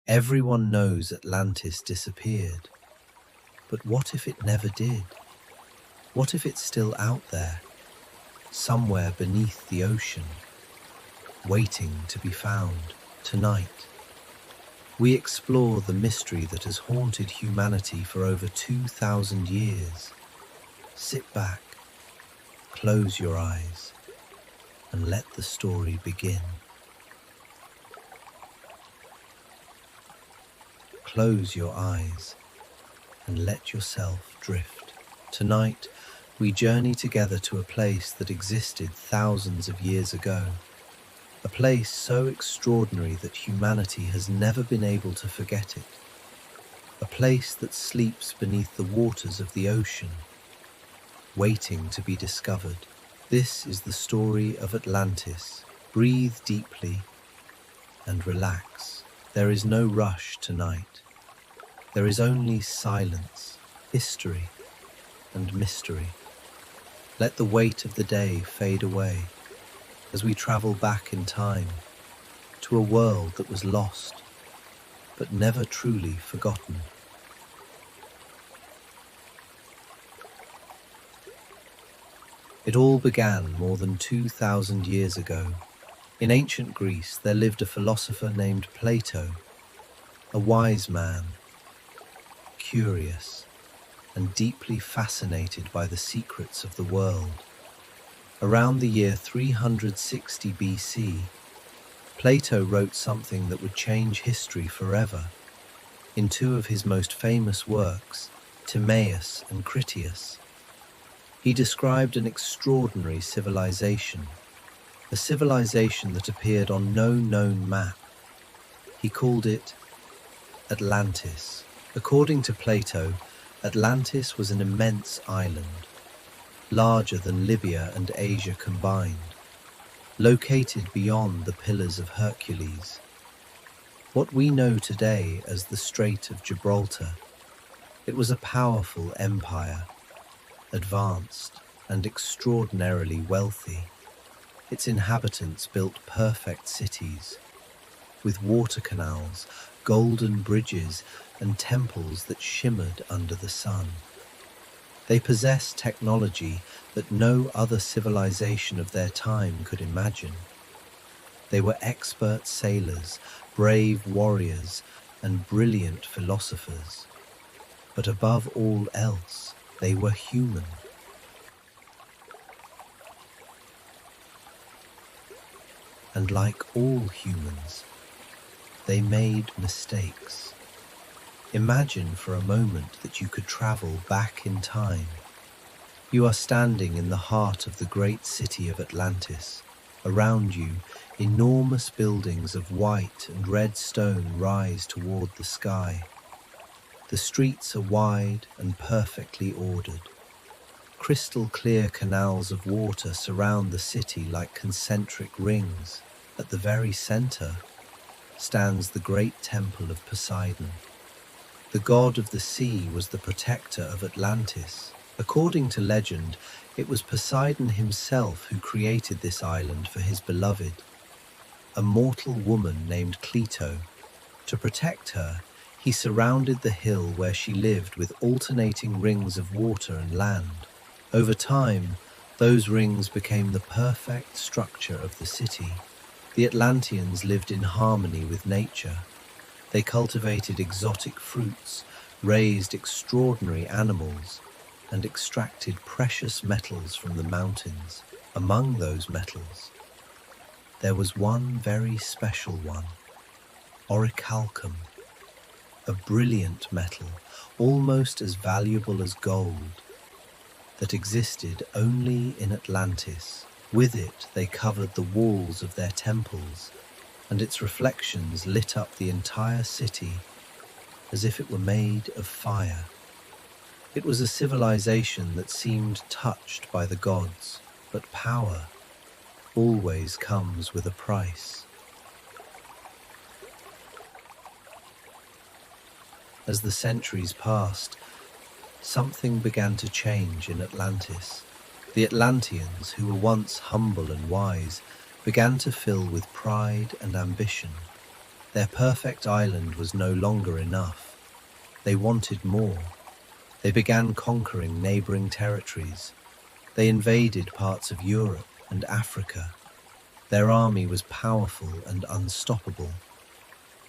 Everyone knows Atlantis disappeared, but what if it never did? What if it's still out there, somewhere beneath the ocean, waiting to be found? Tonight, we explore the mystery that has haunted humanity for over 2,000 years. Sit back, close your eyes, and let the story begin. Close your eyes and let yourself drift. Tonight, we journey together to a place that existed thousands of years ago. A place so extraordinary that humanity has never been able to forget it. A place that sleeps beneath the waters of the ocean, waiting to be discovered. This is the story of Atlantis. Breathe deeply and relax. There is no rush tonight. There is only silence, history, and mystery. Let the weight of the day fade away as we travel back in time to a world that was lost, but never truly forgotten. It all began more than 2,000 years ago. In ancient Greece, there lived a philosopher named Plato, a wise man, curious and deeply fascinated by the secrets of the world. Around the year 360 BC, Plato wrote something that would change history forever. In two of his most famous works, Timaeus and Critias, he described an extraordinary civilization, a civilization that appeared on no known map. He called it Atlantis. According to Plato, Atlantis was an immense island, larger than Libya and Asia combined, located beyond the Pillars of Hercules. What we know today as the Strait of Gibraltar, it was a powerful empire, advanced and extraordinarily wealthy. Its inhabitants built perfect cities, with water canals, golden bridges, and temples that shimmered under the sun. They possessed technology that no other civilization of their time could imagine. They were expert sailors, brave warriors, and brilliant philosophers. But above all else, they were human. And like all humans, they made mistakes. Imagine for a moment that you could travel back in time. You are standing in the heart of the great city of Atlantis. Around you, enormous buildings of white and red stone rise toward the sky. The streets are wide and perfectly ordered. Crystal clear canals of water surround the city like concentric rings. At the very center stands the great temple of Poseidon. The god of the sea was the protector of Atlantis. According to legend, it was Poseidon himself who created this island for his beloved, a mortal woman named Clito. To protect her, he surrounded the hill where she lived with alternating rings of water and land. Over time, those rings became the perfect structure of the city. The Atlanteans lived in harmony with nature. They cultivated exotic fruits, raised extraordinary animals, and extracted precious metals from the mountains. Among those metals, there was one very special one, orichalcum, a brilliant metal, almost as valuable as gold, that existed only in Atlantis. With it, they covered the walls of their temples, and its reflections lit up the entire city as if it were made of fire. It was a civilization that seemed touched by the gods, but power always comes with a price. As the centuries passed, something began to change in Atlantis. The Atlanteans, who were once humble and wise, began to fill with pride and ambition. Their perfect island was no longer enough. They wanted more. They began conquering neighboring territories. They invaded parts of Europe and Africa. Their army was powerful and unstoppable.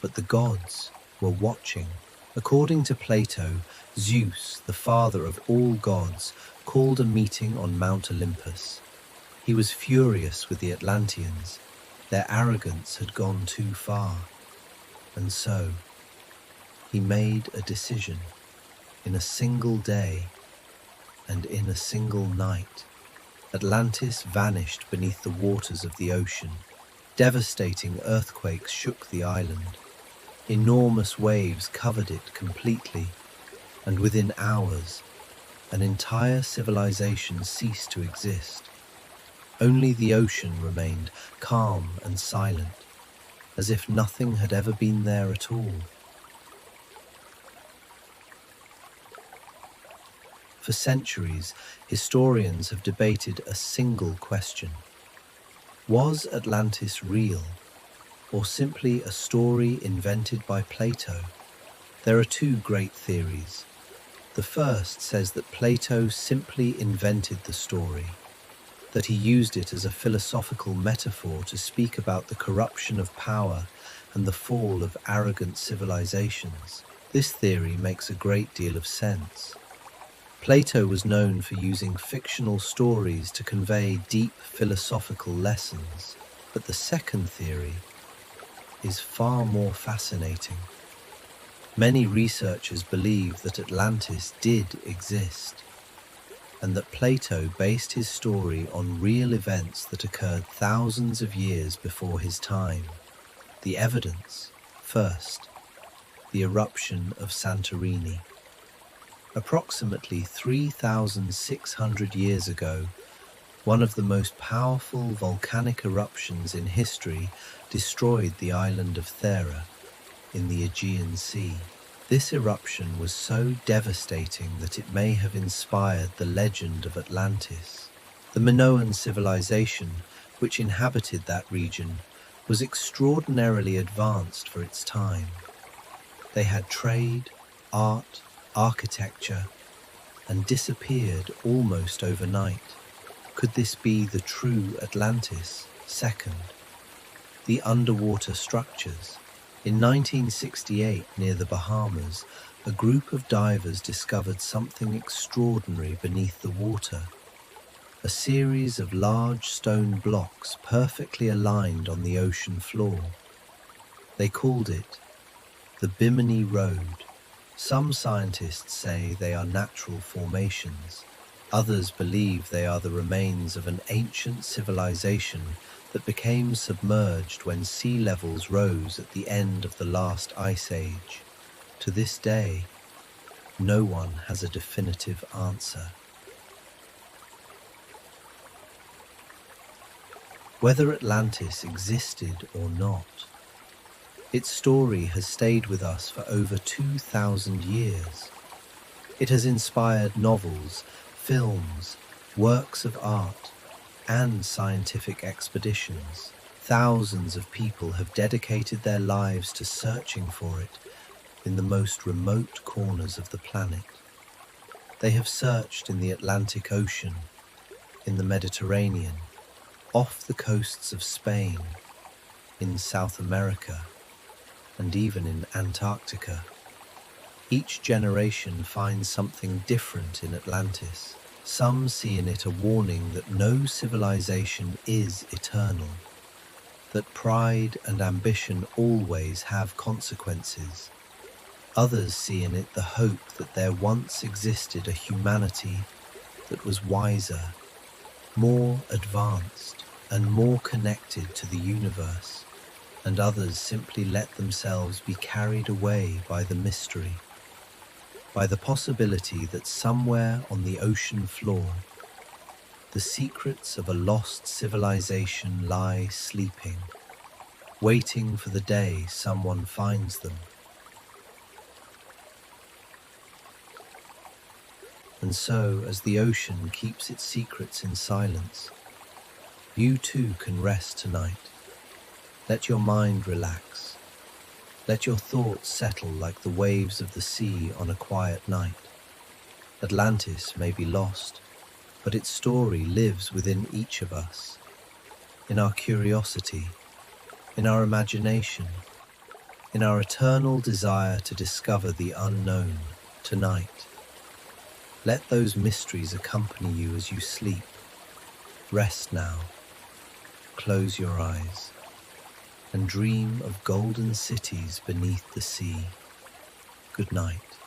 But the gods were watching. According to Plato, Zeus, the father of all gods, called a meeting on Mount Olympus. He was furious with the Atlanteans. Their arrogance had gone too far. And so, he made a decision. In a single day and in a single night, Atlantis vanished beneath the waters of the ocean. Devastating earthquakes shook the island. Enormous waves covered it completely, and within hours, an entire civilization ceased to exist. Only the ocean remained calm and silent, as if nothing had ever been there at all. For centuries, historians have debated a single question. Was Atlantis real, or simply a story invented by Plato? There are two great theories. The first says that Plato simply invented the story, that he used it as a philosophical metaphor to speak about the corruption of power and the fall of arrogant civilizations. This theory makes a great deal of sense. Plato was known for using fictional stories to convey deep philosophical lessons, but the second theory is far more fascinating. Many researchers believe that Atlantis did exist, and that Plato based his story on real events that occurred thousands of years before his time. The evidence: first, the eruption of Santorini. Approximately 3,600 years ago, one of the most powerful volcanic eruptions in history destroyed the island of Thera in the Aegean Sea. This eruption was so devastating that it may have inspired the legend of Atlantis. The Minoan civilization, which inhabited that region, was extraordinarily advanced for its time. They had trade, art, architecture, and disappeared almost overnight. Could this be the true Atlantis? Second, the underwater structures. In 1968, near the Bahamas, a group of divers discovered something extraordinary beneath the water. A series of large stone blocks perfectly aligned on the ocean floor. They called it the Bimini Road. Some scientists say they are natural formations. Others believe they are the remains of an ancient civilization that became submerged when sea levels rose at the end of the last ice age. To this day, no one has a definitive answer. Whether Atlantis existed or not, its story has stayed with us for over 2,000 years. It has inspired novels, films, works of art, and scientific expeditions. Thousands of people have dedicated their lives to searching for it in the most remote corners of the planet. They have searched in the Atlantic Ocean, in the Mediterranean, off the coasts of Spain, in South America, and even in Antarctica. Each generation finds something different in Atlantis. Some see in it a warning that no civilization is eternal, that pride and ambition always have consequences. Others see in it the hope that there once existed a humanity that was wiser, more advanced, and more connected to the universe. And others simply let themselves be carried away by the mystery, by the possibility that somewhere on the ocean floor, the secrets of a lost civilization lie sleeping, waiting for the day someone finds them. And so, as the ocean keeps its secrets in silence, you too can rest tonight. Let your mind relax. Let your thoughts settle like the waves of the sea on a quiet night. Atlantis may be lost, but its story lives within each of us, in our curiosity, in our imagination, in our eternal desire to discover the unknown tonight. Let those mysteries accompany you as you sleep. Rest now, close your eyes, and dream of golden cities beneath the sea. Good night.